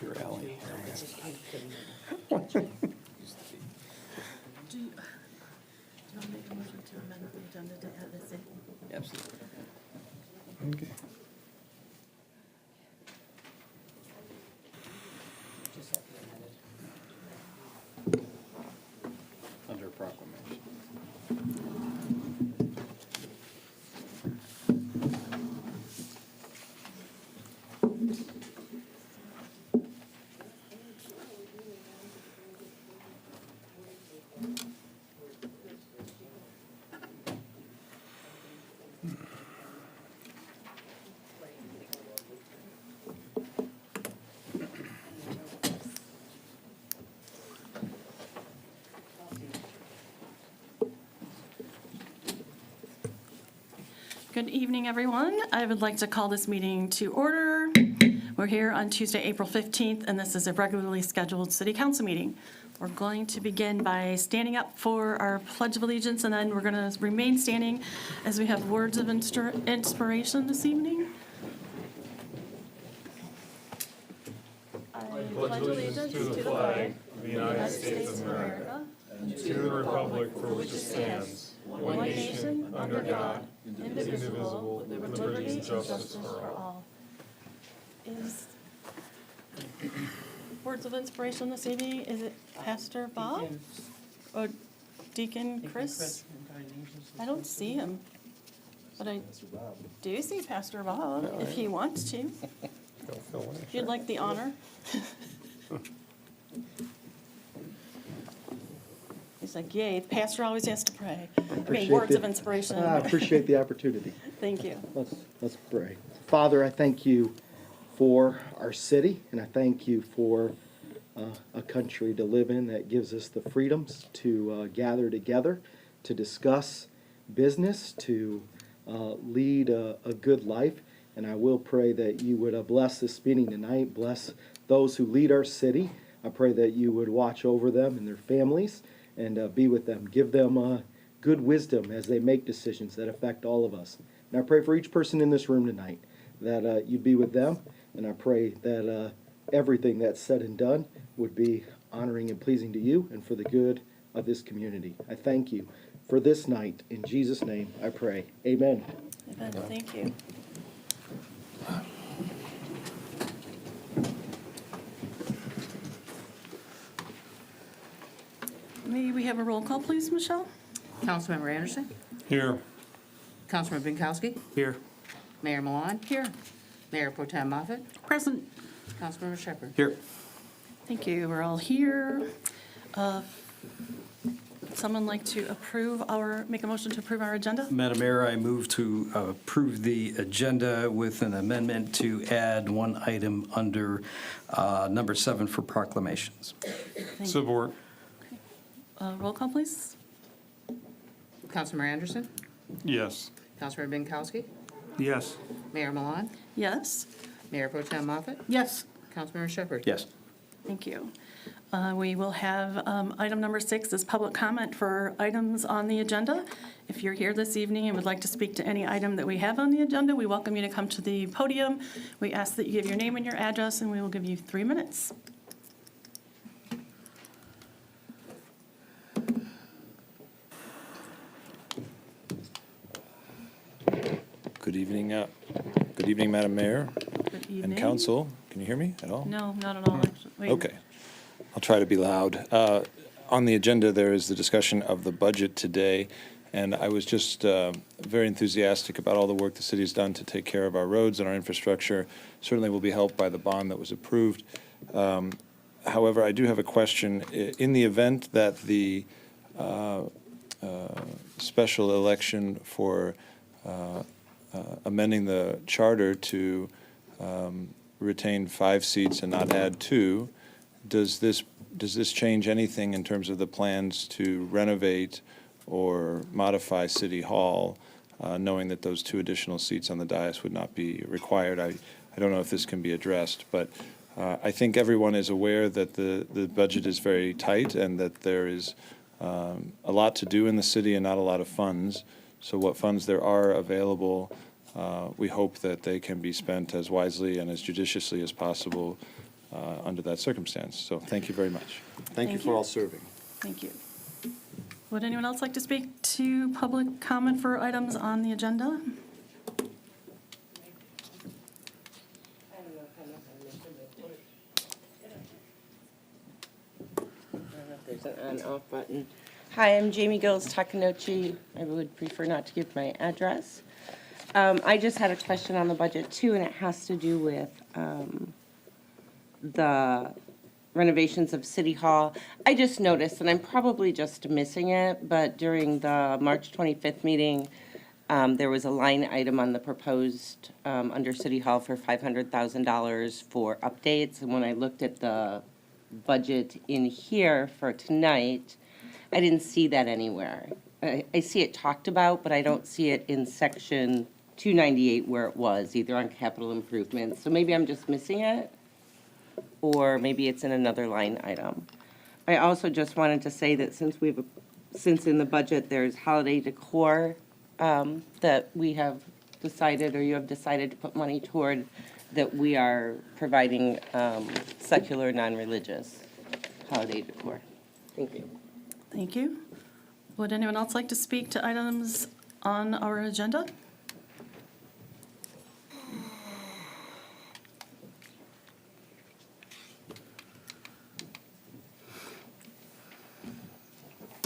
your alley. Do you want to make a motion to amend the agenda to add this in? Absolutely. Okay. Just have to amend it. Under proclamation. Good evening, everyone. I would like to call this meeting to order. We're here on Tuesday, April 15th, and this is a regularly scheduled city council meeting. We're going to begin by standing up for our Pledge of Allegiance, and then we're going to remain standing as we have words of inspiration this evening. I pledge allegiance to the flag of the United States of America and to the republic for which it stands, one nation, under God, indivisible, with liberty and justice for all. Is words of inspiration this evening, is it Pastor Bob? Or Deacon Chris? I don't see him, but I do see Pastor Bob, if he wants to. If you'd like the honor. He's like, yay, the pastor always has to pray. I mean, words of inspiration. I appreciate the opportunity. Thank you. Let's pray. Father, I thank you for our city, and I thank you for a country to live in that gives us the freedoms to gather together, to discuss business, to lead a good life. And I will pray that you would bless this meeting tonight, bless those who lead our city. I pray that you would watch over them and their families and be with them. Give them good wisdom as they make decisions that affect all of us. And I pray for each person in this room tonight that you'd be with them. And I pray that everything that's said and done would be honoring and pleasing to you and for the good of this community. I thank you for this night. In Jesus' name I pray. Amen. Amen. Thank you. May we have a roll call, please, Michelle? Councilmember Anderson, Here. Councilmember Binkowski, Here. Mayor Milan, Here. Mayor Pro Tem Moffitt, Present. Councilmember Shepherd. Here. Thank you. We're all here. Someone like to make a motion to approve our agenda? Madam Mayor, I move to approve the agenda with an amendment to add one item under number 7 for proclamations. Support. Roll call, please. Councilmember Anderson, Yes. Councilmember Binkowski, Yes. Mayor Milan, Yes. Mayor Pro Tem Moffitt, Yes. Councilmember Shepherd. Yes. Thank you. We will have item number 6 is public comment for items on the agenda. If you're here this evening and would like to speak to any item that we have on the agenda, we welcome you to come to the podium. We ask that you give your name and your address, and we will give you 3 minutes. Good evening, Madam Mayor Good evening. and Council. Can you hear me at all? No, not at all. actually. Wait. Okay. I'll try to be loud. On the agenda, there is the discussion of the budget today, and I was just very enthusiastic about all the work the city's done to take care of our roads and our infrastructure. Certainly will be helped by the bond that was approved. However, I do have a question. In the event that the special election for amending the charter to retain 5 seats and not add 2, does this change anything in terms of the plans to renovate or modify City Hall, knowing that those 2 additional seats on the dais would not be required? I don't know if this can be addressed, but I think everyone is aware that the budget is very tight and that there is a lot to do in the city and not a lot of funds. So what funds there are available, we hope that they can be spent as wisely and as judiciously as possible under that circumstance. So thank you very much. Thank you Thank for you. all serving. Thank you. Would anyone else like to speak to public comment for items on the agenda? There's an on-off button. Hi, I'm Jamie Gills Takanochi. I would prefer not to give my address. I just had a question on the budget too, and it has to do with the renovations of City Hall. I just noticed, and I'm probably just missing it, but during the March 25th meeting, there was a line item on the proposed, under City Hall for $500,000 for updates. And when I looked at the budget in here for tonight, I didn't see that anywhere. I see it talked about, but I don't see it in section 298 where it was, either on capital improvements. So maybe I'm just missing it, or maybe it's in another line item. I also just wanted to say that since in the budget there's holiday decor that we have decided, or you have decided to put money toward, that we are providing secular, non-religious holiday decor. Thank you. Thank you. Would anyone else like to speak to items on our agenda?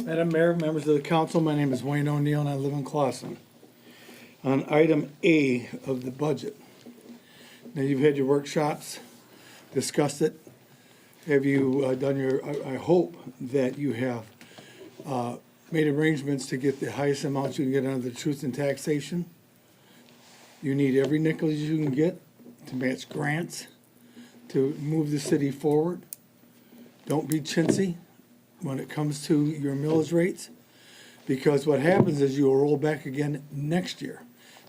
Madam Mayor, members of the council, my name is Wayne O'Neill and I live in Clawson. On item A of the budget, now you've had your workshops, discussed it. Have you done I hope that you have made arrangements to get the highest amounts you can get under the truth in taxation. You need every nickel you can get to match grants, to move the city forward. Don't be chintzy when it comes to your millage rates, because what happens is you will roll back again next year,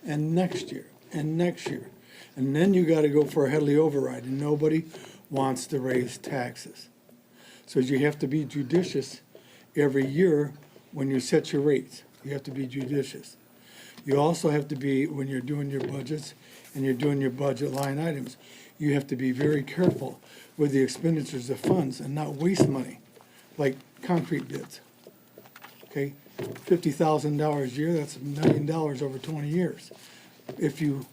and next year, and next year. And then you gotta go for a Headley override, and nobody wants to raise taxes. So you have to be judicious every year when you set your rates. You have to be judicious. You also have to be, when you're doing your budgets and you're doing your budget line items, you have to be very careful with the expenditures of funds and not waste money, like concrete bids. Okay, $50,000 a year, that's $1 million over 20 years. If you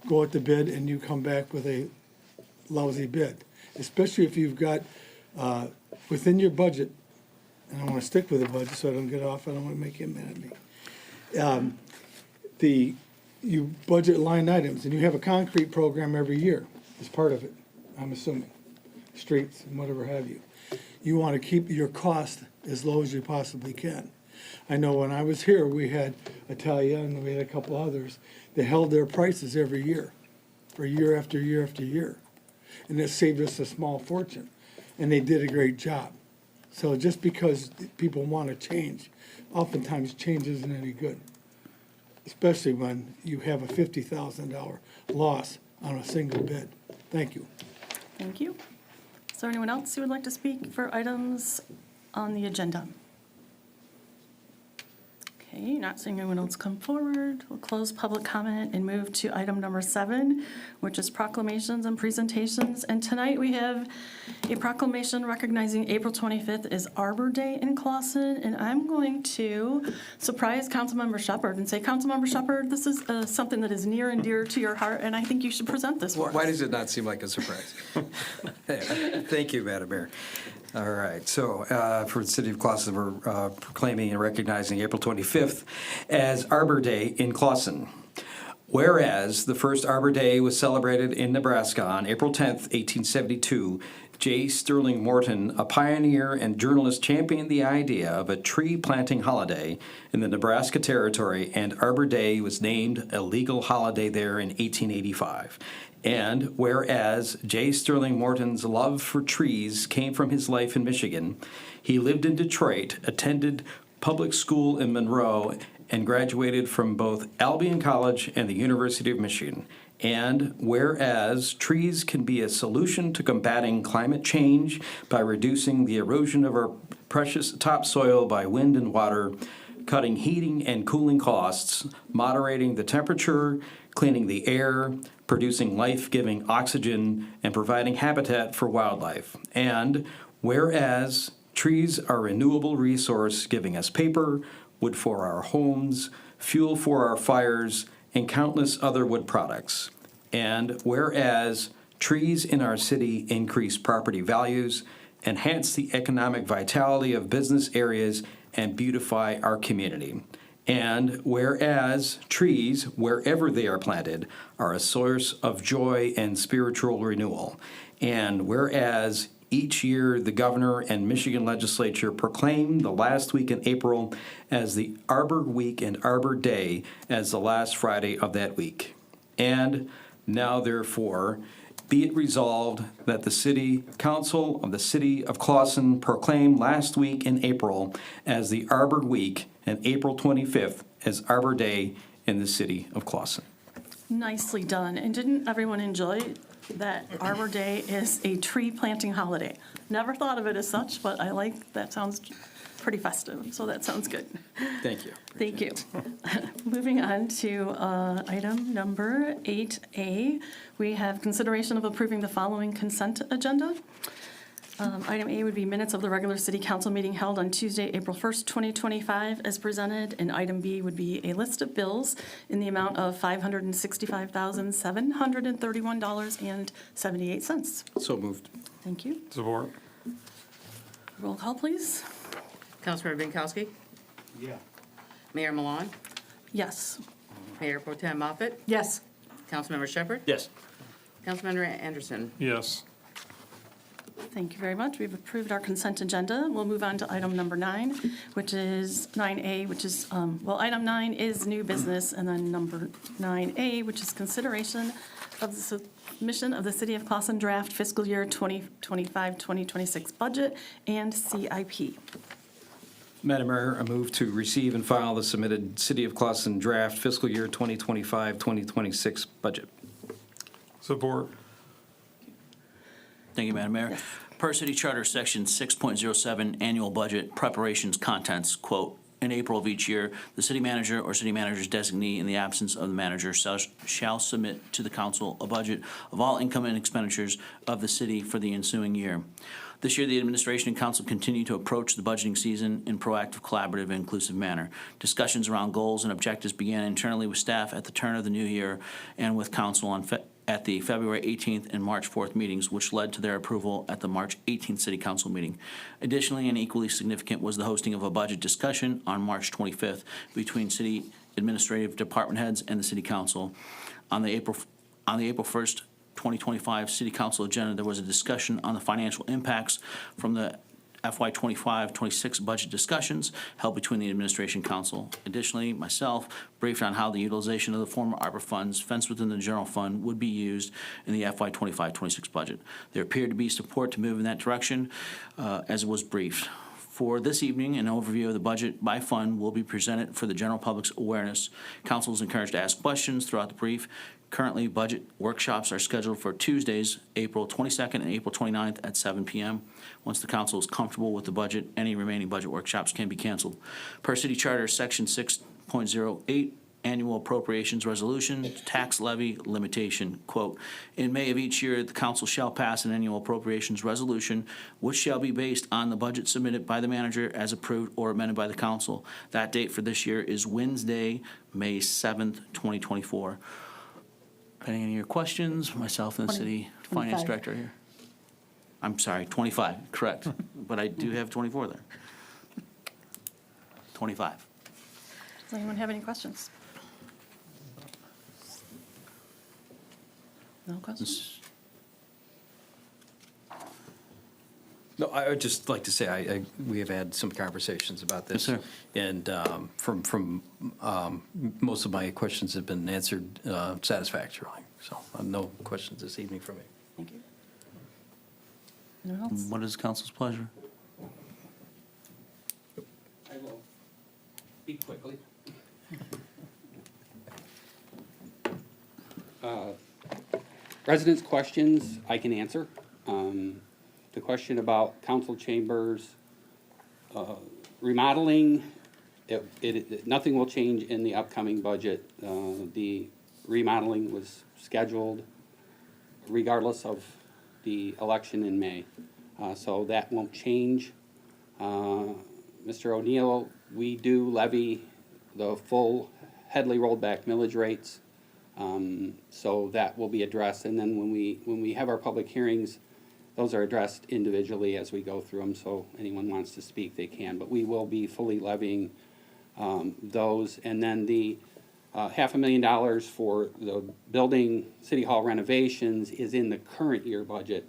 go at the bid and you come back with a lousy bid, especially if you've got, within your budget, and I want to stick with the budget so I don't get off, I don't want to make him mad at me. You budget line items, and you have a concrete program every year as part of it, I'm assuming, streets and whatever have you. You want to keep your cost as low as you possibly can. I know when I was here, we had Italia and we had a couple others that held their prices every year, for year after year after year. And it saved us a small fortune, and they did a great job. So just because people want to change, oftentimes change isn't any good, especially when you have a $50,000 loss on a single bid. Thank you. Thank you. Is there anyone else who would like to speak for items on the agenda? Okay, not seeing anyone else come forward. We'll close public comment and move to item number 7, which is proclamations and presentations. And tonight we have a proclamation recognizing April 25th is Arbor Day in Clawson. And I'm going to surprise Councilmember Shepherd and say, Councilmember Shepherd, this is something that is near and dear to your heart, and I think you should present this for us. Why does it not seem like a surprise? Thank you, Madam Mayor. All right, so for the city of Clawson, we're proclaiming and recognizing April 25th as Arbor Day in Clawson. Whereas the first Arbor Day was celebrated in Nebraska on April 10th, 1872, J. Sterling Morton, a pioneer and journalist, championed the idea of a tree planting holiday in the Nebraska Territory, and Arbor Day was named a legal holiday there in 1885. And whereas J. Sterling Morton's love for trees came from his life in Michigan, he lived in Detroit, attended public school in Monroe, and graduated from both Albion College and the University of Michigan. And whereas trees can be a solution to combating climate change by reducing the erosion of our precious topsoil by wind and water, cutting heating and cooling costs, moderating the temperature, cleaning the air, producing life-giving oxygen and providing habitat for wildlife. And whereas trees are a renewable resource giving us paper, wood for our homes, fuel for our fires, and countless other wood products. And whereas trees in our city increase property values, enhance the economic vitality of business areas, and beautify our community. And whereas trees, wherever they are planted, are a source of joy and spiritual renewal. And whereas each year the governor and Michigan legislature proclaim the last week in April as the Arbor Week and Arbor Day as the last Friday of that week. And now therefore, be it resolved that the City Council of the City of Clawson proclaim last week in April as the Arbor Week and April 25th as Arbor Day in the City of Clawson. Nicely done. And didn't everyone enjoy that Arbor Day is a tree planting holiday? Never thought of it as such, but I like, that sounds pretty festive, so that sounds good. Thank you. Thank you. Moving on to item number 8A, we have consideration of approving the following consent agenda. Item A would be minutes of the regular city council meeting held on Tuesday, April 1st, 2025, as presented. And item B would be a list of bills in the amount of $565,731.78. So moved. Thank you. Support. Roll call, please. Councilmember Binkowski. Yeah. Mayor Milan. Yes. Mayor Pro Tem Moffett. Yes. Councilmember Shepherd. Yes. Councilmember Anderson. Yes. Thank you very much. We've approved our consent agenda. We'll move on to item number 9, which is 9A, which is, item 9 is new business, and then number 9A, which is consideration of the submission of the City of Clawson draft fiscal year 2025-2026 budget and CIP. Madam Mayor, I move to receive and file the submitted City of Clawson draft fiscal year 2025-2026 budget. Support. Thank you, Madam Mayor. Yes. Per City Charter, Section 6.07, Annual Budget Preparations Contents, quote, "In April of each year, the city manager or city manager's designee, in the absence of the manager, shall submit to the council a budget of all income and expenditures of the city for the ensuing year. This year, the administration and council continue to approach the budgeting season in proactive, collaborative, and inclusive manner. Discussions around goals and objectives began internally with staff at the turn of the new year and with council at the February 18th and March 4th meetings, which led to their approval at the March 18th City Council meeting. Additionally, and equally significant, was the hosting of a budget discussion on March 25th between city administrative department heads and the City Council. On the April 1st, 2025 City Council agenda, there was a discussion on the financial impacts from the FY 25-26 budget discussions held between the administration and council. Additionally, myself briefed on how the utilization of the former ARPA funds fenced within the general fund would be used in the FY 25-26 budget. There appeared to be support to move in that direction, as it was briefed. For this evening, an overview of the budget by fund will be presented for the general public's awareness. Council is encouraged to ask questions throughout the brief. Currently, budget workshops are scheduled for Tuesdays, April 22nd and April 29th at 7 p.m. Once the council is comfortable with the budget, any remaining budget workshops can be canceled. Per City Charter, Section 6.08, Annual Appropriations Resolution, Tax Levy Limitation, quote, "In May of each year, the council shall pass an annual appropriations resolution, which shall be based on the budget submitted by the manager as approved or amended by the council. That date for this year is Wednesday, May 7th, 2024. Depending on your questions, myself and the city finance 25. director here. I'm sorry, 25, correct. But I do have 24 there. 25. Does anyone have any questions? No questions? No, I would just like to say, we have had some conversations about this. Yes, sir. And from most of my questions have been answered satisfactorily. So no questions this evening from me. Thank you. Anyone else? What is council's pleasure? I will speak quickly. Residents' questions I can answer. The question about council chambers remodeling, nothing will change in the upcoming budget. The remodeling was scheduled regardless of the election in May. So that won't change. Mr. O'Neill, we do levy the full Headley rolled back millage rates. So that will be addressed. And then when we have our public hearings, those are addressed individually as we go through them. So anyone wants to speak, they can. But we will be fully levying those. And then the $500,000 for the building City Hall renovations is in the current year budget.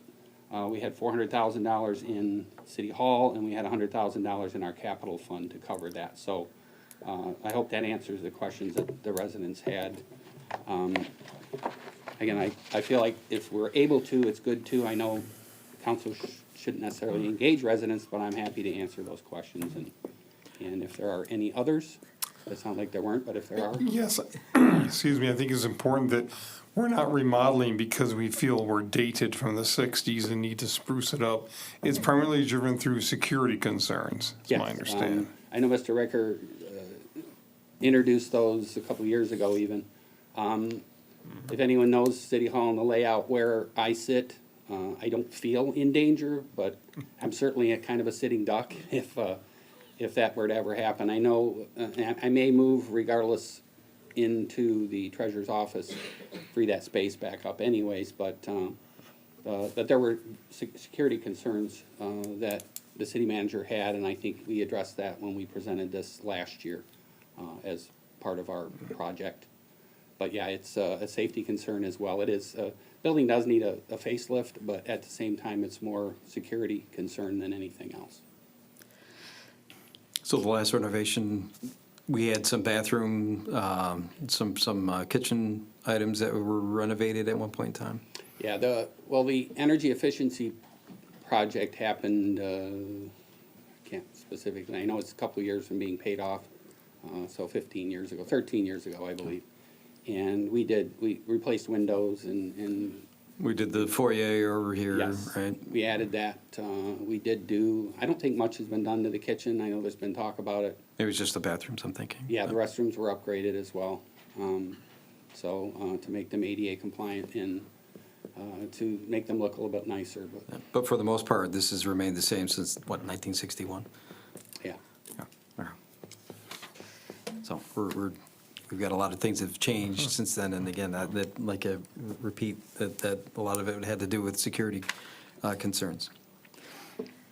We had $400,000 in City Hall, and we had $100,000 in our capital fund to cover that. So I hope that answers the questions that the residents had. Again, I feel like if we're able to, it's good to. I know council shouldn't necessarily engage residents, but I'm happy to answer those questions. And if there are any others, it sounds like there weren't, but if there are. Yes, excuse me, I think it's important that we're not remodeling because we feel we're dated from the 60s and need to spruce it up. It's primarily driven through security concerns, is my Yes, understanding. I know Mr. Ricker introduced those a couple years ago even. If anyone knows City Hall and the layout where I sit, I don't feel in danger, but I'm certainly a kind of a sitting duck if that were to ever happen. I know I may move regardless into the treasurer's office, free that space back up anyways, but there were security concerns that the city manager had, and I think we addressed that when we presented this last year as part of our project. But yeah, it's a safety concern as well. It is, building does need a facelift, but at the same time, it's more security concern than anything else. So the last renovation, we had some bathroom, some kitchen items that were renovated at one point in time? Yeah, the energy efficiency project happened, I can't specifically, I know it's a couple of years from being paid off, so 13 years ago, I believe. And we replaced windows and We did the foyer over here, yes, right? we added that. We did do, I don't think much has been done to the kitchen. I know there's been talk about it. It was just the bathrooms, I'm thinking. Yeah, the restrooms were upgraded as well. To make them ADA compliant and to make them look a little bit nicer, but But for the most part, this has remained the same since, what, 1961? yeah. Yeah. Okay. So we've got a lot of things that have changed since then, and again, that like a repeat, that a lot of it had to do with security concerns.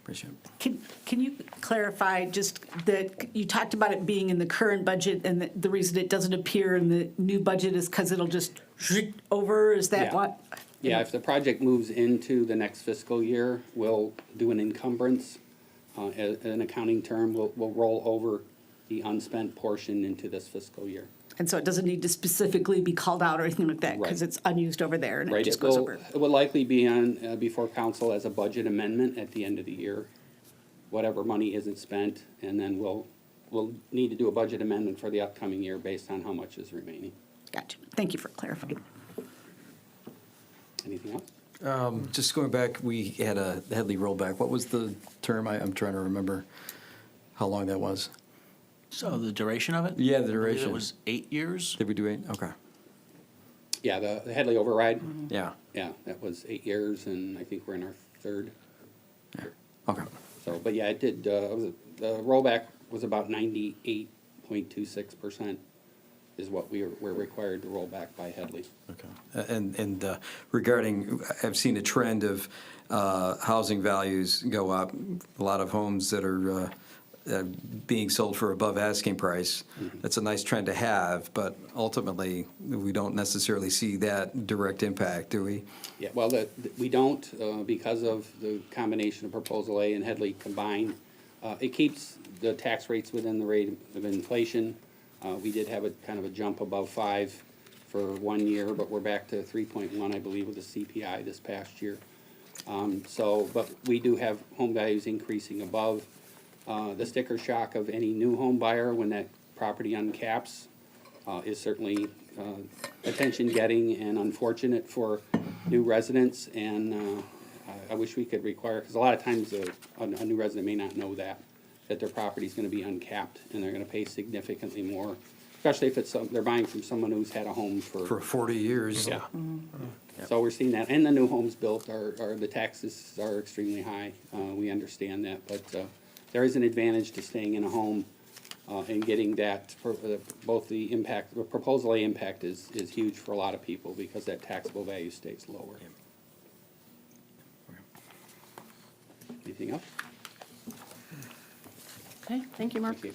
Appreciate it. Can you clarify just that you talked about it being in the current budget and the reason it doesn't appear in the new budget is because it'll just over, is that Yeah. what? Yeah, if the project moves into the next fiscal year, we'll do an encumbrance. An accounting term, we'll roll over the unspent portion into this fiscal year. And so it doesn't need to specifically be called out or anything like that because Right. it's unused over there and it Right, just it goes will, over. it will likely be on, before council as a budget amendment at the end of the year, whatever money isn't spent, and then we'll need to do a budget amendment for the upcoming year based on how much is remaining. Gotcha. Thank you for clarifying. Anything else? Just going back, we had a Headley rollback. What was the term? I'm trying to remember how long that was. So the duration of it? Yeah, the I believe duration. It was 8 years? Did we do 8? Okay. Yeah, the Headley override, Yeah. yeah, that was 8 years, and I think we're in our third. Yeah. Okay. So, but yeah, it did, the rollback was about 98.26% is what we're required to roll back by Headley. Okay. And regarding, I've seen a trend of housing values go up. A lot of homes that are being sold for above asking price. That's a nice trend to have, but ultimately, we don't necessarily see that direct impact, do we? Yeah, well, we don't, because of the combination of Proposal A and Headley combined. It keeps the tax rates within the rate of inflation. We did have a kind of a jump above 5 for 1 year, but we're back to 3.1, I believe, with the CPI this past year. But we do have home values increasing above. The sticker shock of any new home buyer when that property uncaps is certainly attention-getting and unfortunate for new residents. And I wish we could require, because a lot of times a new resident may not know that their property is going to be uncapped and they're going to pay significantly more especially if it's, they're buying from someone who's had a home For 40 years. Yeah. So we're seeing that, and the new homes built are, the taxes are extremely high. We understand that, but there is an advantage to staying in a home and getting that, both the impact, the proposal A impact is huge for a lot of people because that taxable value stays lower. Anything else? Okay, thank you, Mark. Thank you.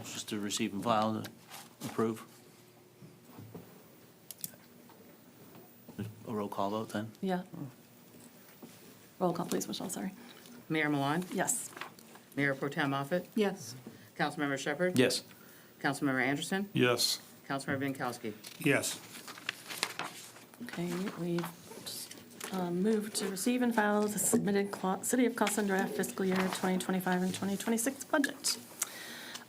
Just to receive and file, to approve. A roll call vote then? Yeah. Roll call, please, Michelle, sorry. Mayor Milan, Yes. Mayor Pro Tem Moffett, Yes. Councilmember Shepherd, Yes. Councilmember Anderson, Yes. Councilmember Binkowski. Yes. Okay, we've moved to receive and file the submitted City of Cawson draft fiscal year 2025 and 2026 budget.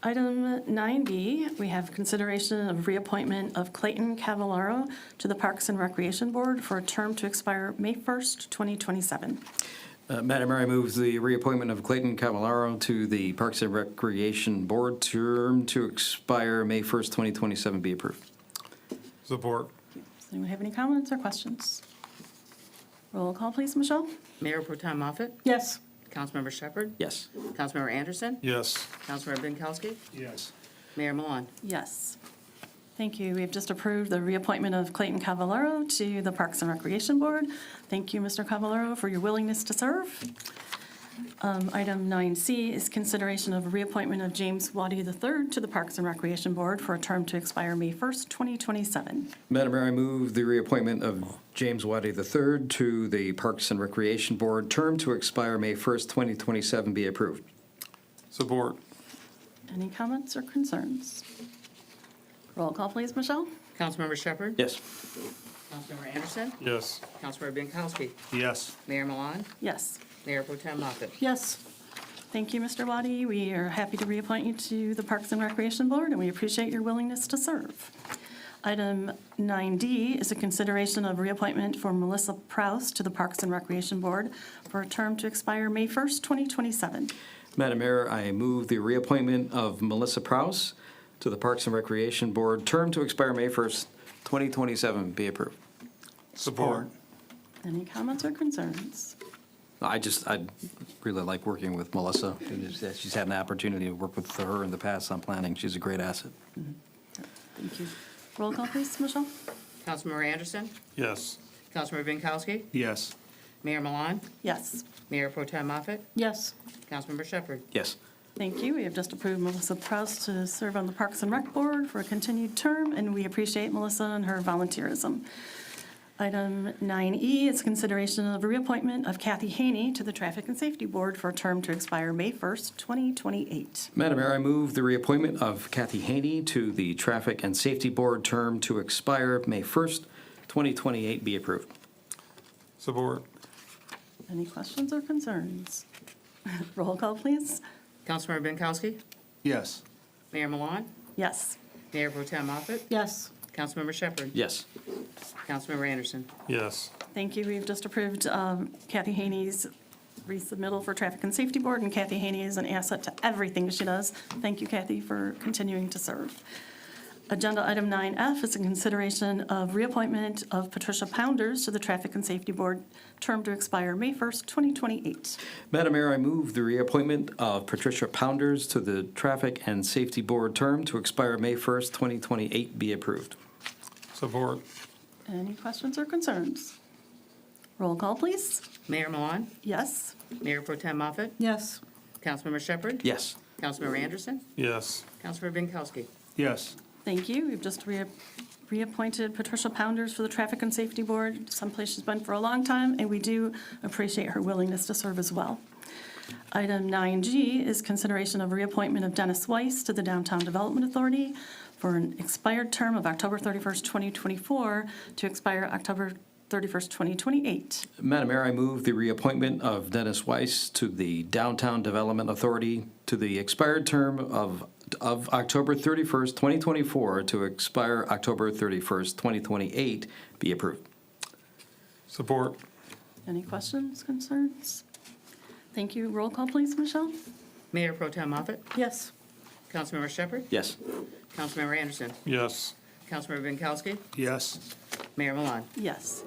Item 9B, we have consideration of reappointment of Clayton Cavallaro to the Parks and Recreation Board for a term to expire May 1st, 2027. Madam Mayor, I move the reappointment of Clayton Cavallaro to the Parks and Recreation Board, term to expire May 1st, 2027, be approved. Support. Does anyone have any comments or questions? Roll call, please, Michelle? Mayor Pro Tem Moffett, Yes. Councilmember Shepherd, Yes. Councilmember Anderson, Yes. Councilmember Binkowski, Yes. Mayor Milan. Yes. Thank you. We've just approved the reappointment of Clayton Cavallaro to the Parks and Recreation Board. Thank you, Mr. Cavallaro, for your willingness to serve. Item 9C is consideration of reappointment of James Waddy III to the Parks and Recreation Board for a term to expire May 1st, 2027. Madam Mayor, I move the reappointment of James Waddy III to the Parks and Recreation Board, term to expire May 1st, 2027, be approved. Support. Any comments or concerns? Roll call, please, Michelle? Councilmember Shepherd, Yes. Councilmember Anderson, Yes. Councilmember Binkowski, Yes. Mayor Milan, Yes. Mayor Pro Tem Moffett. Yes. Thank you, Mr. Waddy. We are happy to reappoint you to the Parks and Recreation Board, and we appreciate your willingness to serve. Item 9D is a consideration of reappointment for Melissa Prouse to the Parks and Recreation Board for a term to expire May 1st, 2027. Madam Mayor, I move the reappointment of Melissa Prouse to the Parks and Recreation Board, term to expire May 1st, 2027, be approved. Support. Any comments or concerns? I really like working with Melissa. She's had an opportunity to work with her in the past on planning. She's a great asset. Thank you. Roll call, please, Michelle? Councilmember Anderson, Yes. Councilmember Binkowski, Yes. Mayor Milan, Yes. Mayor Pro Tem Moffett, Yes. Councilmember Shepherd. Yes. Thank you. We have just approved Melissa Prouse to serve on the Parks and Rec Board for a continued term, and we appreciate Melissa and her volunteerism. Item 9E is consideration of reappointment of Kathy Haney to the Traffic and Safety Board for a term to expire May 1st, 2028. Madam Mayor, I move the reappointment of Kathy Haney to the Traffic and Safety Board, term to expire May 1st, 2028, be approved. Support. Any questions or concerns? Roll call, please. Councilmember Binkowski, Yes. Mayor Milan, Yes. Mayor Pro Tem Moffett, Yes. Councilmember Shepherd, Yes. Councilmember Anderson. Yes. Thank you. We've just approved Kathy Haney's resubmittal for Traffic and Safety Board, and Kathy Haney is an asset to everything she does. Thank you, Kathy, for continuing to serve. Agenda item 9F is a consideration of reappointment of Patricia Pounders to the Traffic and Safety Board, term to expire May 1st, 2028. Madam Mayor, I move the reappointment of Patricia Pounders to the Traffic and Safety Board, term to expire May 1st, 2028, be approved. Support. Any questions or concerns? Roll call, please. Mayor Milan, Yes. Mayor Pro Tem Moffett, Yes. Councilmember Shepherd, Yes. Councilmember Anderson, Yes. Councilmember Binkowski. Yes. Thank you. We've just reappointed Patricia Pounders for the Traffic and Safety Board, someplace she's been for a long time, and we do appreciate her willingness to serve as well. Item 9G is consideration of reappointment of Dennis Weiss to the Downtown Development Authority for an expired term of October 31st, 2024 to expire October 31st, 2028. Madam Mayor, I move the reappointment of Dennis Weiss to the Downtown Development Authority to the expired term of October 31st, 2024 to expire October 31st, 2028, be approved. Support. Any questions, concerns? Thank you. Roll call, please, Michelle? Mayor Pro Tem Moffett, Yes. Councilmember Shepherd, Yes. Councilmember Anderson, Yes. Councilmember Binkowski, Yes. Mayor Milan. Yes.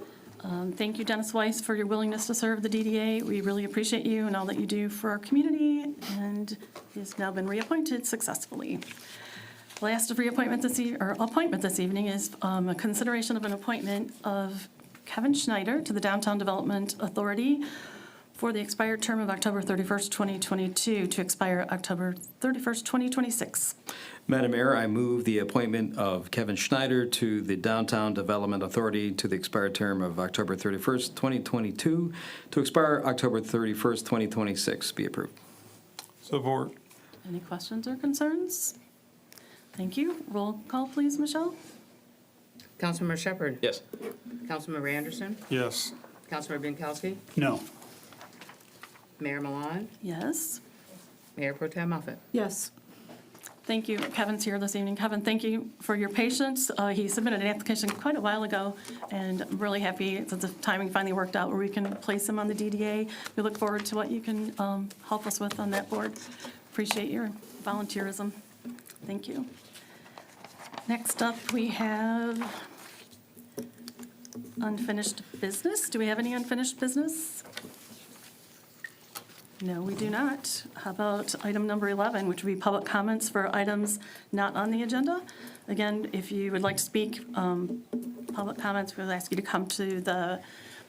Thank you, Dennis Weiss, for your willingness to serve the DDA. We really appreciate you and all that you do for our community, and he has now been reappointed successfully. Last of appointment this evening is a consideration of an appointment of Kevin Schneider to the Downtown Development Authority for the expired term of October 31st, 2022 to expire October 31st, 2026. Madam Mayor, I move the appointment of Kevin Schneider to the Downtown Development Authority to the expired term of October 31st, 2022 to expire October 31st, 2026 be approved. Support. Any questions or concerns? Thank you. Roll call, please, Michelle? Councilmember Shepherd, Yes. Councilmember Anderson, Yes. Councilmember Binkowski, No. Mayor Milan, Yes. Mayor Pro Tem Moffett. Yes. Thank you. Kevin's here this evening. Kevin, thank you for your patience. He submitted an application quite a while ago, and I'm really happy that the timing finally worked out where we can place him on the DDA. We look forward to what you can help us with on that board. Appreciate your volunteerism. Thank you. Next up, we have unfinished business. Do we have any unfinished business? No, we do not. How about item number 11, which would be public comments for items not on the agenda? Again, if you would like to speak, public comments, we'll ask you to come to the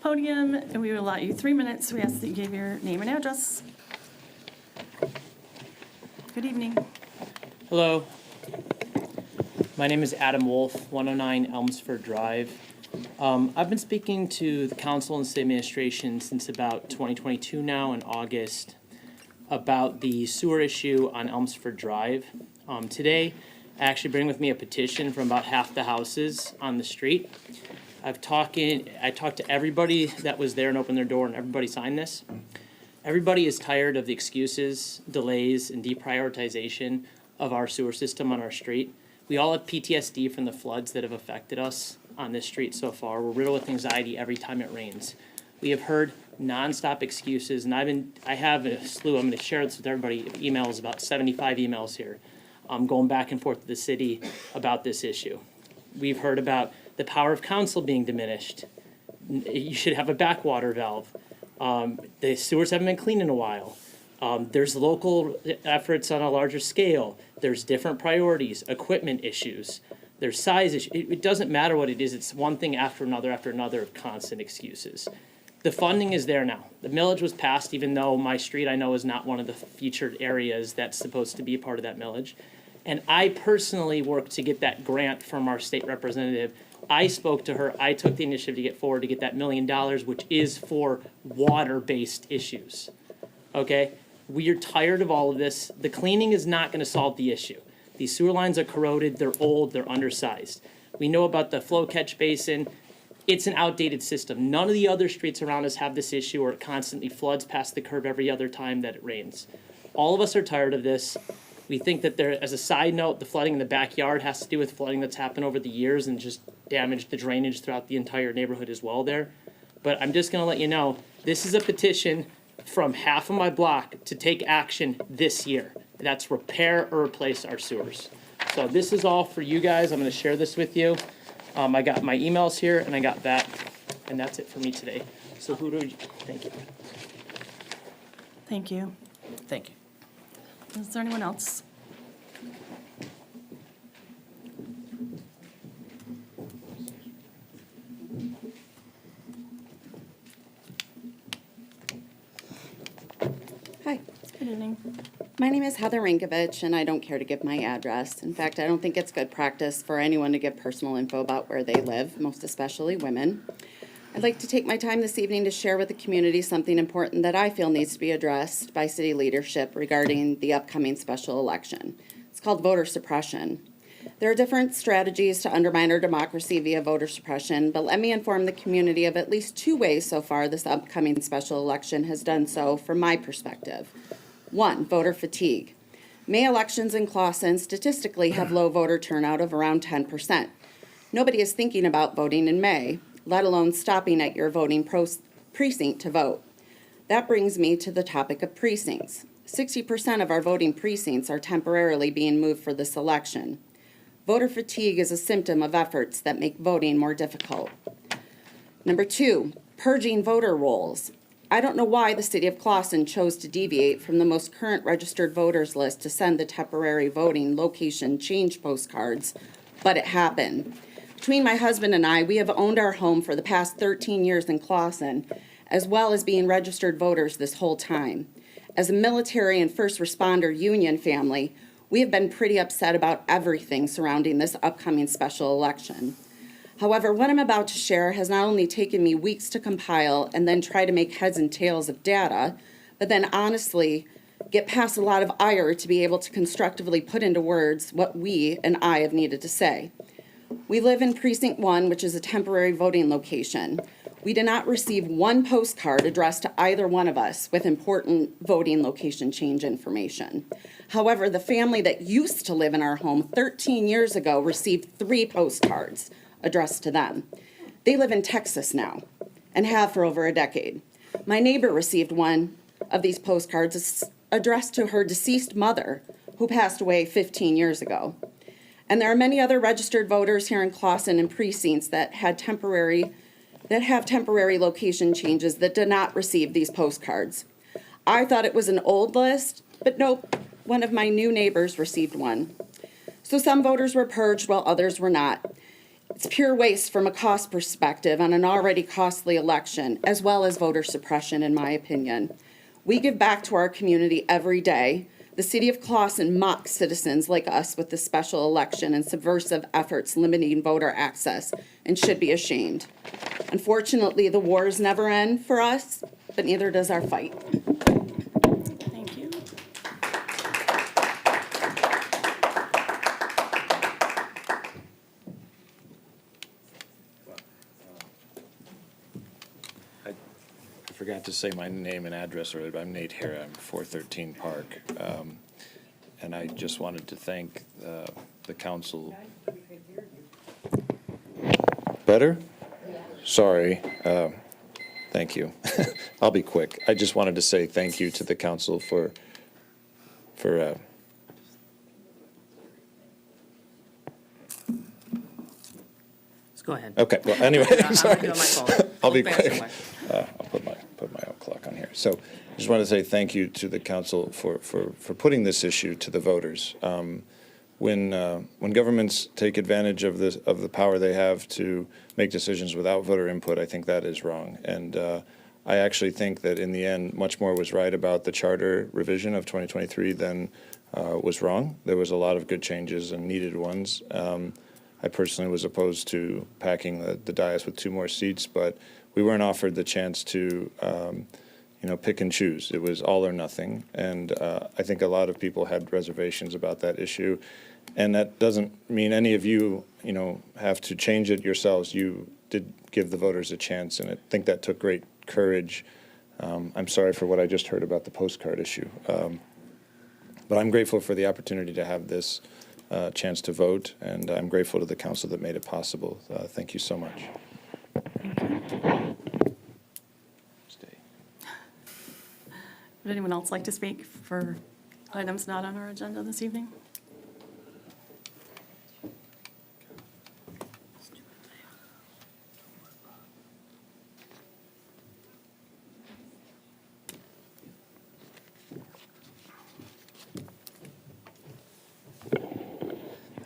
podium, and we will allow you 3 minutes. We ask that you give your name and address. Good evening. Hello. My name is Adam Wolf, 109 Elmsford Drive. I've been speaking to the council and city administration since about 2022 now in August about the sewer issue on Elmsford Drive. Today, I actually bring with me a petition from about half the houses on the street. I talked to everybody that was there and opened their door, and everybody signed this. Everybody is tired of the excuses, delays, and deprioritization of our sewer system on our street. We all have PTSD from the floods that have affected us on this street so far. We're riddled with anxiety every time it rains. We have heard nonstop excuses, and I have a slew, I'm gonna share this with everybody, emails, about 75 emails here, going back and forth to the city about this issue. We've heard about the power of council being diminished. You should have a backwater valve. The sewers haven't been cleaned in a while. There's local efforts on a larger scale. There's different priorities, equipment issues. There's size issues. It doesn't matter what it is. It's one thing after another of constant excuses. The funding is there now. The millage was passed, even though my street, I know, is not one of the featured areas that's supposed to be a part of that millage. And I personally worked to get that grant from our state representative. I spoke to her. I took the initiative to get forward to get that $1 million, which is for water-based issues. Okay? We are tired of all of this. The cleaning is not going to solve the issue. These sewer lines are corroded, they're old, they're undersized. We know about the flow catch basin. It's an outdated system. None of the other streets around us have this issue, or it constantly floods past the curb every other time that it rains. All of us are tired of this. We think that there, as a side note, the flooding in the backyard has to do with flooding that's happened over the years and just damaged the drainage throughout the entire neighborhood as well there. But I'm just gonna let you know, this is a petition from half of my block to take action this year. That's repair or replace our sewers. So this is all for you guys. I'm gonna share this with you. I got my emails here and I got that, and that's it for me today. So thank you. Thank you. Thank you. Is there anyone else? Hi, Good evening. my name is Heather Rinkovich, and I don't care to give my address. In fact, I don't think it's good practice for anyone to give personal info about where they live, most especially women. I'd like to take my time this evening to share with the community something important that I feel needs to be addressed by city leadership regarding the upcoming special election. It's called voter suppression. There are different strategies to undermine our democracy via voter suppression, but let me inform the community of at least 2 ways so far this upcoming special election has done so from my perspective. 1, voter fatigue. May elections in Clawson statistically have low voter turnout of around 10%. Nobody is thinking about voting in May, let alone stopping at your voting precinct to vote. That brings me to the topic of precincts. 60% of our voting precincts are temporarily being moved for this election. Voter fatigue is a symptom of efforts that make voting more difficult. Number 2, purging voter rolls. I don't know why the city of Clawson chose to deviate from the most current registered voters list to send the temporary voting location change postcards, but it happened. Between my husband and I, we have owned our home for the past 13 years in Clawson, as well as being registered voters this whole time. As a military and first responder union family, we have been pretty upset about everything surrounding this upcoming special election. However, what I'm about to share has not only taken me weeks to compile and then try to make heads and tails of data, but then honestly get past a lot of ire to be able to constructively put into words what we and I have needed to say. We live in Precinct 1, which is a temporary voting location. We did not receive one postcard addressed to either one of us with important voting location change information. However, the family that used to live in our home 13 years ago received 3 postcards addressed to them. They live in Texas now and have for over a decade. My neighbor received one of these postcards addressed to her deceased mother, who passed away 15 years ago. And there are many other registered voters here in Clawson and precincts that have temporary location changes that did not receive these postcards. I thought it was an old list, but nope, one of my new neighbors received one. So some voters were purged while others were not. It's pure waste from a cost perspective on an already costly election, as well as voter suppression, in my opinion. We give back to our community every day. The city of Clawson mocks citizens like us with this special election and subversive efforts limiting voter access and should be ashamed. Unfortunately, the wars never end for us, but neither does our fight. Thank you. I forgot to say my name and address earlier, but I'm Nate Hara. I'm 413 Park. And I just wanted to thank the council. Better? Sorry. Thank you. I'll be quick. I just wanted to say thank you to the council for Go ahead. okay, well, anyway, I'm sorry. doing my phone. I'll be Look back quick. somewhere. I'll put my own clock on here. So I just want to say thank you to the council for putting this issue to the voters. When governments take advantage of the power they have to make decisions without voter input, I think that is wrong. And I actually think that in the end, much more was right about the charter revision of 2023 than was wrong. There was a lot of good changes and needed ones. I personally was opposed to packing the dais with 2 more seats, but we weren't offered the chance to, pick and choose. It was all or nothing, and I think a lot of people had reservations about that issue. And that doesn't mean any of you, have to change it yourselves. You did give the voters a chance, and I think that took great courage. I'm sorry for what I just heard about the postcard issue, but I'm grateful for the opportunity to have this chance to vote, and I'm grateful to the council that made it possible. Thank you so much. Stay. Would anyone else like to speak for items not on our agenda this evening?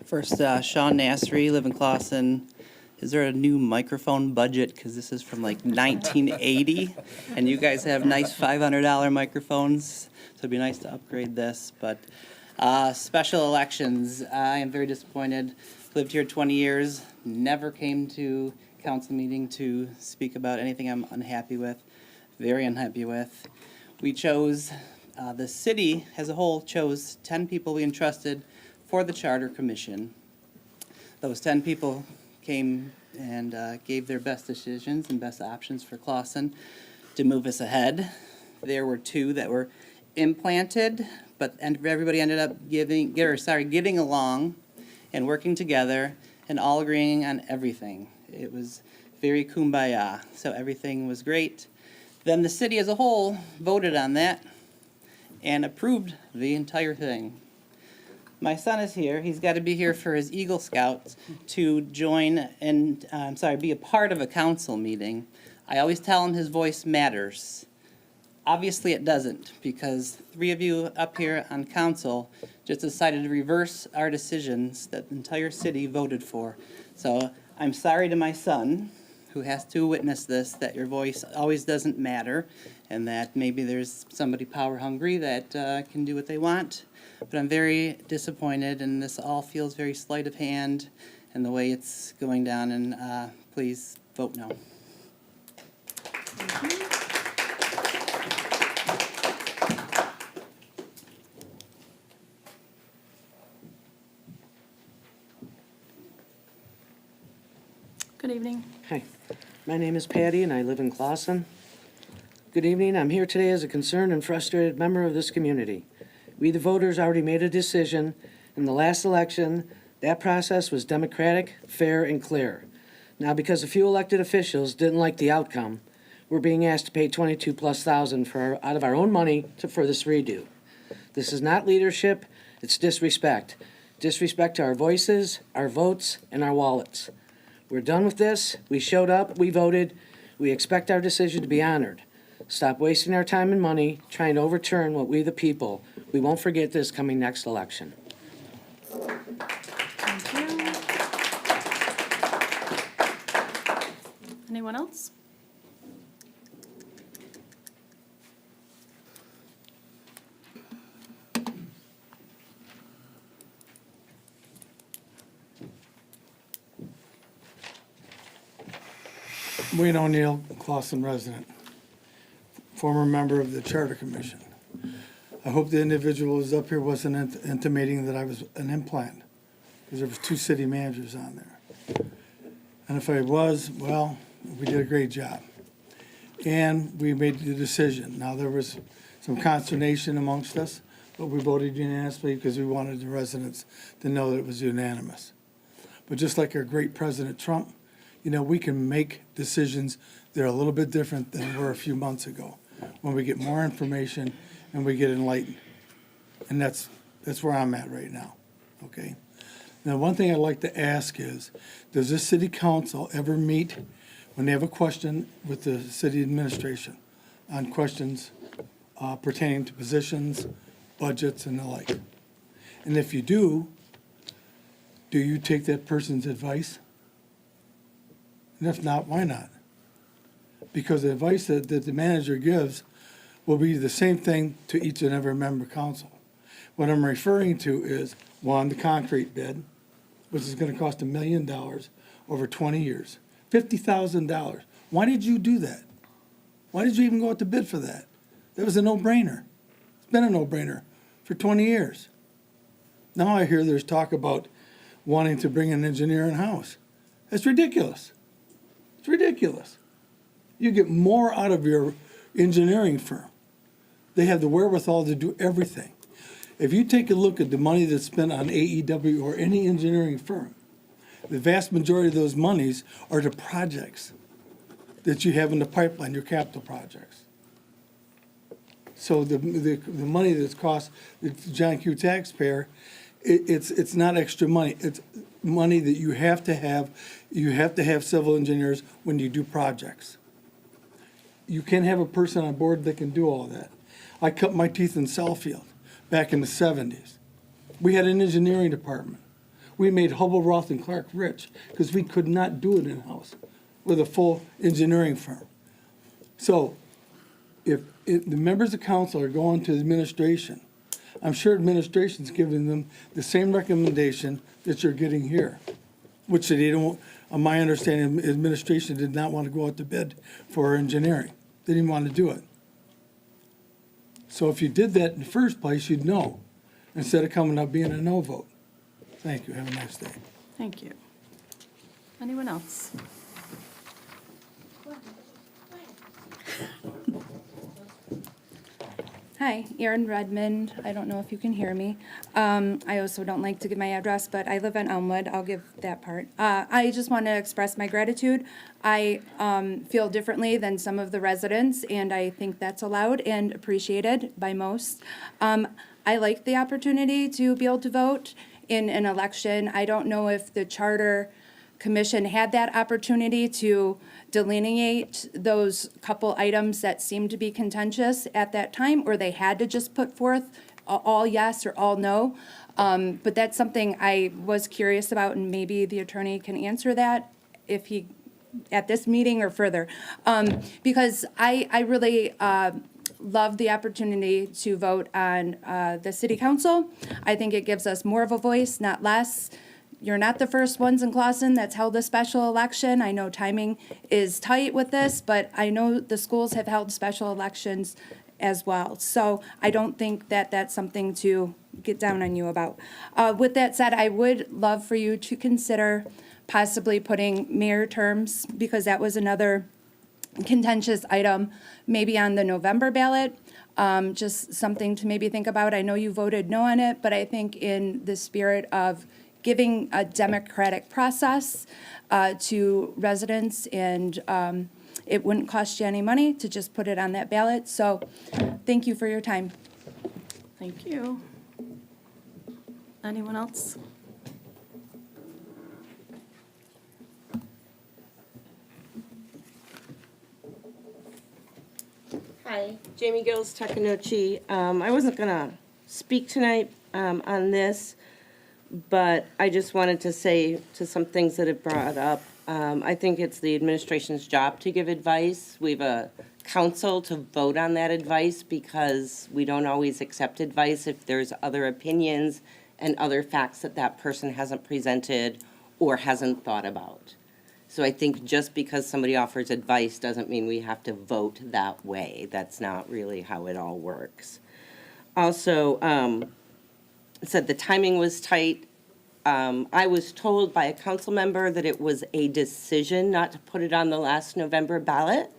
First, Sean Nassery, live in Clawson. Is there a new microphone budget? Because this is from like 1980, and you guys have nice $500 microphones, so it'd be nice to upgrade this. But special elections, I am very disappointed. Lived here 20 years, never came to council meeting to speak about anything I'm unhappy with, very unhappy with. We chose, the city as a whole chose 10 people we entrusted for the Charter Commission. Those 10 people came and gave their best decisions and best options for Clawson to move us ahead. There were 2 that were implanted, but everybody ended up getting along and working together and all agreeing on everything. It was very kumbaya, so everything was great. Then the city as a whole voted on that and approved the entire thing. My son is here. He's got to be here for his Eagle Scouts to join and, be a part of a council meeting. I always tell him his voice matters. Obviously, it doesn't, because 3 of you up here on council just decided to reverse our decisions that the entire city voted for. So I'm sorry to my son, who has to witness this, that your voice always doesn't matter, and that maybe there's somebody power hungry that can do what they want. But I'm very disappointed, and this all feels very sleight of hand and the way it's going down, and please vote no. Good evening. Hi, my name is Patty and I live in Clausen. Good evening. I'm here today as a concerned and frustrated member of this community. We, the voters, already made a decision in the last election. That process was democratic, fair, and clear. Now, because a few elected officials didn't like the outcome, we're being asked to pay $22,000+ out of our own money for this redo. This is not leadership, it's disrespect. Disrespect to our voices, our votes, and our wallets. We're done with this. We showed up, we voted. We expect our decision to be honored. Stop wasting our time and money trying to overturn what we, the people, we won't forget this coming next election. Thank you. Anyone else? Wayne O'Neill, Clausen resident, former member of the Charter Commission. I hope the individual who was up here wasn't intimating that I was an implant, because there was 2 city managers on there. And if I was, well, we did a great job. And we made the decision. Now, there was some consternation amongst us, but we voted unanimously because we wanted the residents to know that it was unanimous. But just like our great President Trump, we can make decisions that are a little bit different than were a few months ago, when we get more information and we get enlightened. And that's where I'm at right now, okay? Now, one thing I'd like to ask is, does this city council ever meet when they have a question with the city administration on questions pertaining to positions, budgets, and the like? And if you do you take that person's advice? And if not, why not? Because the advice that the manager gives will be the same thing to each and every member council. What I'm referring to is, 1, the concrete bid, which is gonna cost $1 million over 20 years. $50,000. Why did you do that? Why did you even go out to bid for that? That was a no-brainer. It's been a no-brainer for 20 years. Now I hear there's talk about wanting to bring an engineer in-house. That's ridiculous. It's ridiculous. You get more out of your engineering firm. They have the wherewithal to do everything. If you take a look at the money that's spent on AEW or any engineering firm, the vast majority of those monies are to projects that you have in the pipeline, your capital projects. So the money that's cost the John Q. taxpayer, it's not extra money. It's money that you have to have. You have to have civil engineers when you do projects. You can't have a person on board that can do all that. I cut my teeth in Southfield back in the 70s. We had an engineering department. We made Hubble, Roth, and Clark rich because we could not do it in-house with a full engineering firm. So if the members of council are going to the administration, I'm sure administration's giving them the same recommendation that you're getting here, which they don't, on my understanding, administration did not want to go out to bid for engineering. They didn't want to do it. So if you did that in the first place, you'd know, instead of coming up being a no vote. Thank you. Have a nice day. Thank you. Anyone else? Hi, Erin Redmond. I don't know if you can hear me. I also don't like to give my address, but I live in Elmwood. I'll give that part. I just want to express my gratitude. I feel differently than some of the residents, and I think that's allowed and appreciated by most. I like the opportunity to be able to vote in an election. I don't know if the Charter Commission had that opportunity to delineate those couple items that seemed to be contentious at that time, or they had to just put forth all yes or all no. But that's something I was curious about, and maybe the attorney can answer that if he, at this meeting or further. Because I really love the opportunity to vote on the city council. I think it gives us more of a voice, not less. You're not the first ones in Clawson that's held a special election. I know timing is tight with this, but I know the schools have held special elections as well. So I don't think that that's something to get down on you about. With that said, I would love for you to consider possibly putting mayor terms, because that was another contentious item, maybe on the November ballot. Just something to maybe think about. I know you voted no on it, but I think in the spirit of giving a democratic process to residents, and it wouldn't cost you any money to just put it on that ballot. So thank you for your time. Thank you. Anyone else? Hi, Jamie Gills, Takanochi. I wasn't gonna speak tonight on this, but I just wanted to say to some things that have brought up. I think it's the administration's job to give advice. We have a council to vote on that advice, because we don't always accept advice if there's other opinions and other facts that that person hasn't presented or hasn't thought about. So I think just because somebody offers advice doesn't mean we have to vote that way. That's not really how it all works. Also, it said the timing was tight. I was told by a council member that it was a decision not to put it on the last November ballot.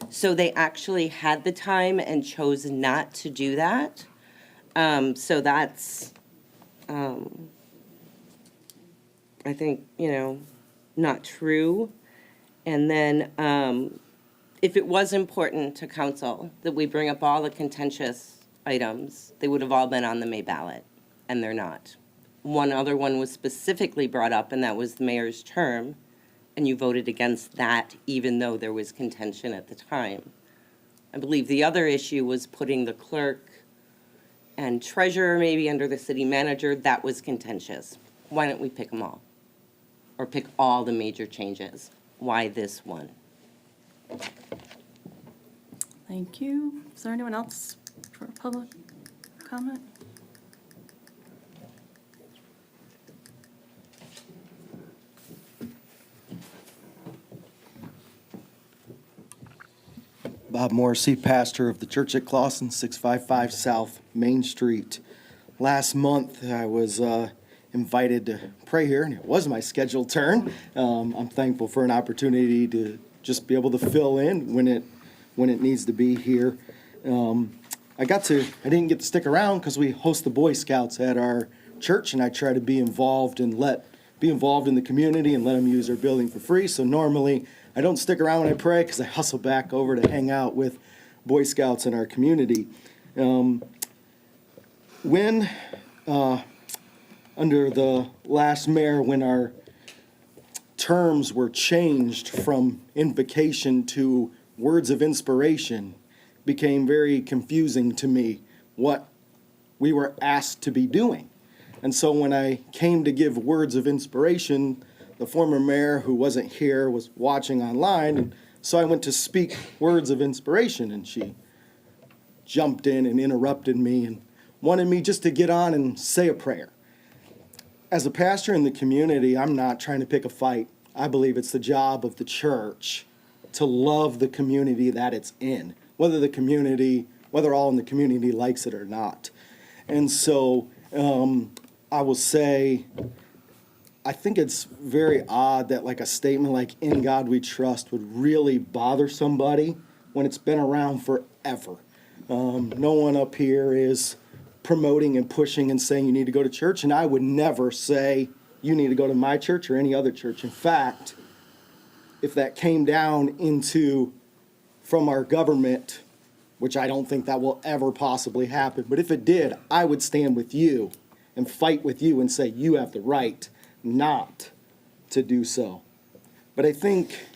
So they actually had the time and chose not to do that. So that's, I think, not true. And then if it was important to council that we bring up all the contentious items, they would have all been on the May ballot, and they're not. One other one was specifically brought up, and that was the mayor's term, and you voted against that even though there was contention at the time. I believe the other issue was putting the clerk and treasurer maybe under the city manager. That was contentious. Why don't we pick them all? Or pick all the major changes? Why this one? Thank you. Is there anyone else for public comment? Bob Morrissey, pastor of the Church at Clawson, 655 South Main Street. Last month, I was invited to pray here, and it was my scheduled turn. I'm thankful for an opportunity to just be able to fill in when it needs to be here. I didn't get to stick around because we host the Boy Scouts at our church, and I try to be involved in the community and let them use their building for free. So normally I don't stick around when I pray because I hustle back over to hang out with Boy Scouts in our community. Under the last mayor, when our terms were changed from invocation to words of inspiration, became very confusing to me what we were asked to be doing. And so when I came to give words of inspiration, the former mayor, who wasn't here, was watching online, and so I went to speak words of inspiration, and she jumped in and interrupted me and wanted me just to get on and say a prayer. As a pastor in the community, I'm not trying to pick a fight. I believe it's the job of the church to love the community that it's in, whether all in the community likes it or not. And so I will say, I think it's very odd that like a statement like "In God We Trust" would really bother somebody when it's been around forever. No one up here is promoting and pushing and saying you need to go to church, and I would never say you need to go to my church or any other church. In fact, if that came down into from our government, which I don't think that will ever possibly happen, but if it did, I would stand with you and fight with you and say you have the right not to do so. But I think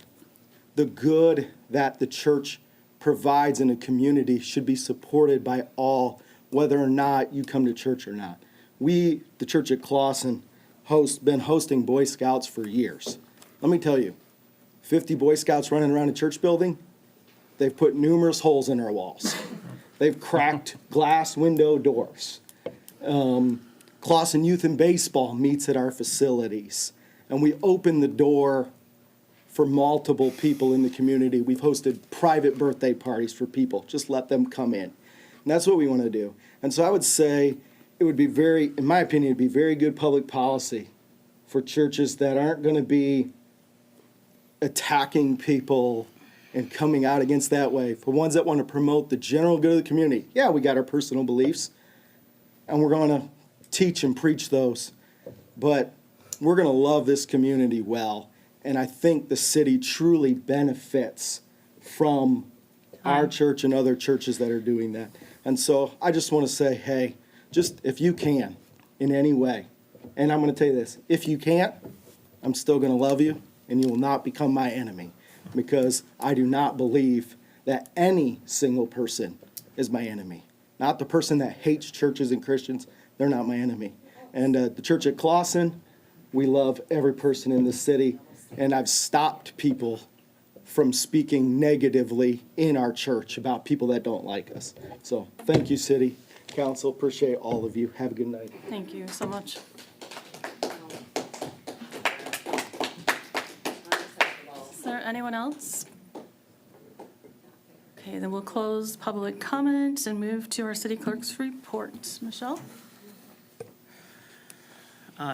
the good that the church provides in a community should be supported by all, whether or not you come to church or not. We, the church at Clawson, been hosting Boy Scouts for years. Let me tell you, 50 Boy Scouts running around a church building, they've put numerous holes in our walls. They've cracked glass window doors. Clawson Youth and Baseball meets at our facilities. And we open the door for multiple people in the community. We've hosted private birthday parties for people. Just let them come in. And that's what we want to do. And so I would say it would be in my opinion, it'd be very good public policy for churches that aren't going to be attacking people and coming out against that way. For ones that want to promote the general good of the community. Yeah, we got our personal beliefs, and we're going to teach and preach those. But we're going to love this community well. And I think the city truly benefits from our church and other churches that are doing that. And so I just want to say, hey, just if you can, in any way, and I'm going to tell you this, if you can't, I'm still going to love you, and you will not become my enemy, because I do not believe that any single person is my enemy. Not the person that hates churches and Christians, they're not my enemy. And the church at Clawson, we love every person in the city, and I've stopped people from speaking negatively in our church about people that don't like us. So thank you, City Council. Appreciate all of you. Have a good night. Thank you so much. Is there anyone else? Okay, then we'll close public comment and move to our city clerk's report. Michelle?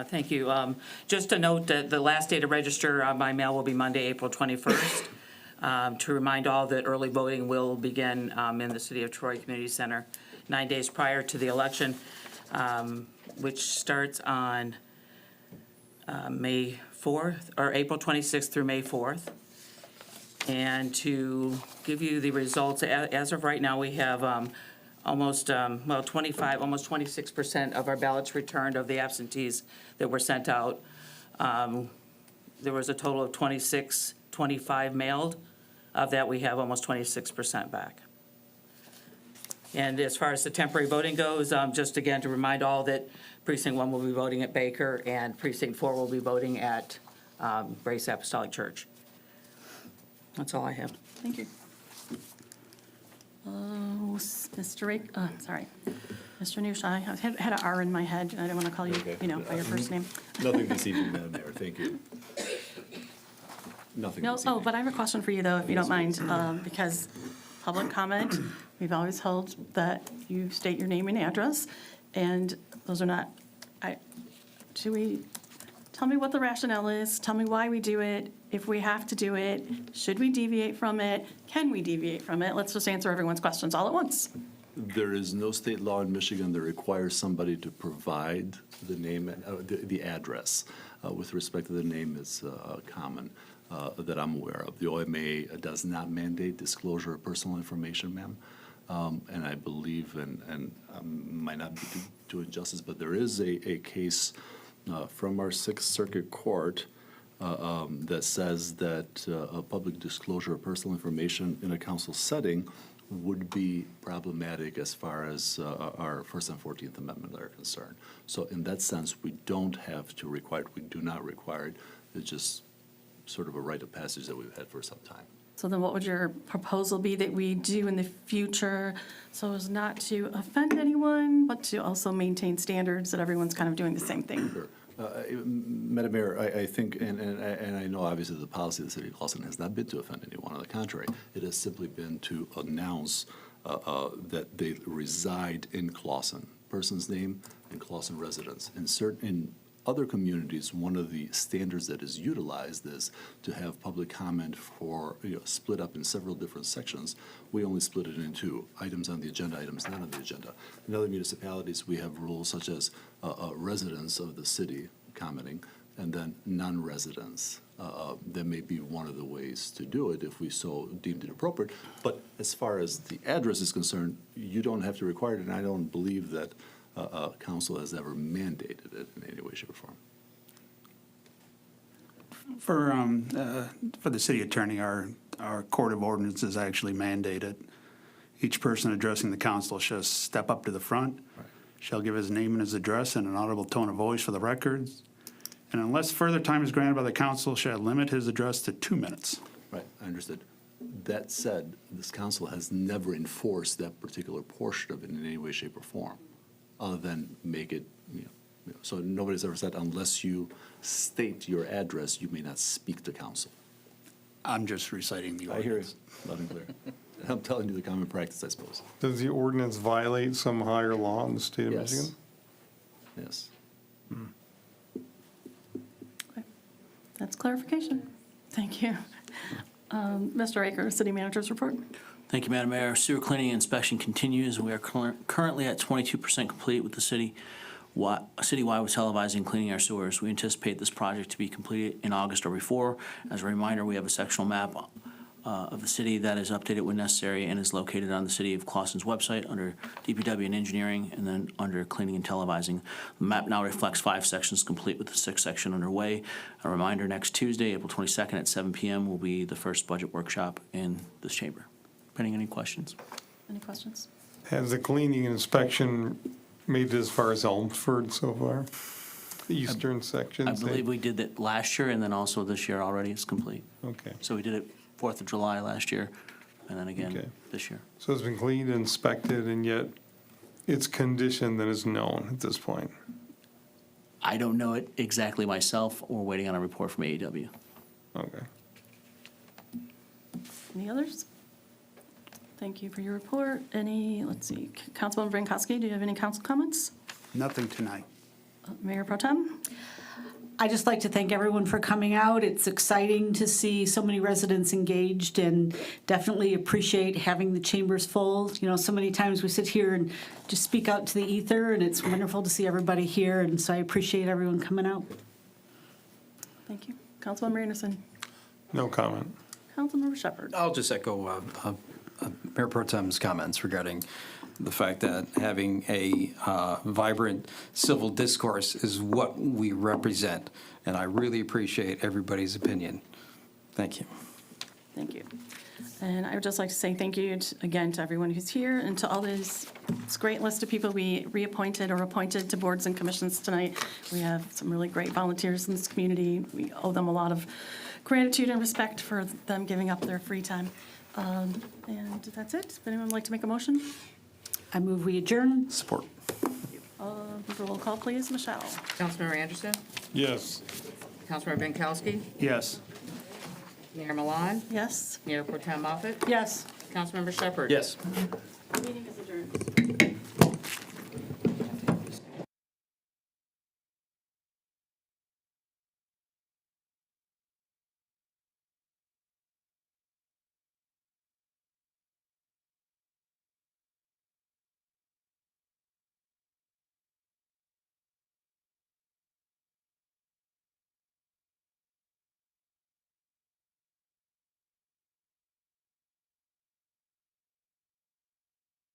Thank you. Just to note that the last day to register by mail will be Monday, April 21st. To remind all that early voting will begin in the City of Troy Community Center 9 days prior to the election, which starts on May 4th, or April 26th through May 4th. And to give you the results, as of right now, we have almost 26% of our ballots returned of the absentees that were sent out. There was a total of 25 mailed. Of that, we have almost 26% back. And as far as the temporary voting goes, just again to remind all that Precinct 1 will be voting at Baker and Precinct 4 will be voting at Grace Apostolic Church. That's all I have. Thank you. Mr. Newshire, I had an R in my head, and I didn't want to call you, by your first name. Nothing this evening, Madam Mayor. Thank you. Nothing No, this evening. but I have a question for you, though, if you don't mind, because public comment, we've always held that you state your name and address, and those are not, tell me what the rationale is, tell me why we do it, if we have to do it, should we deviate from it, can we deviate from it? Let's just answer everyone's questions all at once. There is no state law in Michigan that requires somebody to provide the name, the address. With respect to the name, it's common that I'm aware of. The OMA does not mandate disclosure of personal information, ma'am. And I believe, and might not be doing justice, but there is a case from our Sixth Circuit Court that says that a public disclosure of personal information in a council setting would be problematic as far as our First and 14th Amendment are concerned. So in that sense, we don't have to require it. We do not require it. It's just sort of a rite of passage that we've had for some time. So then what would your proposal be that we do in the future so as not to offend anyone, but to also maintain standards that everyone's kind of doing the same thing? Sure. Madam Mayor, I think, and I know obviously the policy of the City of Clawson has not been to offend anyone. On the contrary, it has simply been to announce that they reside in Clawson, person's name and Clawson residence. In other communities, one of the standards that is utilized is to have public comment for, split up in several different sections. We only split it into items on the agenda, items not on the agenda. In other municipalities, we have rules such as residents of the city commenting, and then non-residents. That may be one of the ways to do it if we so deemed it appropriate. But as far as the address is concerned, you don't have to require it, and I don't believe that council has ever mandated it in any way, shape, or form. For the city attorney, our court of ordinances actually mandated each person addressing the council shall step up to the front, shall give his name and his address in an audible tone of voice for the records, and unless further time is granted by the council, shall limit his address to 2 minutes. Right, I understood. That said, this council has never enforced that particular portion of it in any way, shape, or form, other than make it, so nobody's ever said, unless you state your address, you may not speak to council. I'm just reciting the I hear ordinance. you, loud and clear. I'm telling you the common practice, I suppose. Does the ordinance violate some higher law in the state of Yes. Michigan? Yes. That's clarification. Thank you. Mr. Aker, City Manager's report. Thank you, Madam Mayor. Sewer cleaning inspection continues. We are currently at 22% complete with the citywide with televising cleaning our sewers. We anticipate this project to be completed in August or before. As a reminder, we have a sectional map of the city that is updated when necessary and is located on the City of Clawson's website under DPW and Engineering, and then under Cleaning and Televising. The map now reflects 5 sections complete with the 6th section underway. A reminder, next Tuesday, April 22nd at 7 p.m. will be the first budget workshop in this chamber. Pending any questions? Any questions? Has the cleaning inspection made it as far as Elmsford so far? The eastern section? I believe we did that last year, and then also this year already it's complete. Okay. So we did it 4th of July last year, and then Okay. again this year. So it's been cleaned, inspected, and yet its condition that is known at this point? I don't know it exactly myself. We're waiting on a report from AEW. Okay. Any others? Thank you for your report. Let's see, Councilman Brankowski, do you have any council comments? Nothing tonight. Mayor Pro Tem? I just like to thank everyone for coming out. It's exciting to see so many residents engaged, and definitely appreciate having the chambers full. So many times we sit here and just speak out to the ether, and it's wonderful to see everybody here, and so I appreciate everyone coming out. Thank you. Councilmember Anderson? No comment. Councilmember Shepherd? I'll just echo Mayor Pro Tem's comments regarding the fact that having a vibrant civil discourse is what we represent, and I really appreciate everybody's opinion. Thank you. Thank you. And I would just like to say thank you again to everyone who's here and to all this great list of people we reappointed or appointed to boards and commissions tonight. We have some really great volunteers in this community. We owe them a lot of gratitude and respect for them giving up their free time. And that's it. If anyone would like to make a motion? I move we adjourn. Support. Roll call, please. Michelle? Councilmember Anderson? Yes. Councilmember Bankowski? Yes. Mayor Milan? Yes. Mayor Pro Tem Moffett? Yes. Councilmember Shepherd? Yes. Meeting is adjourned.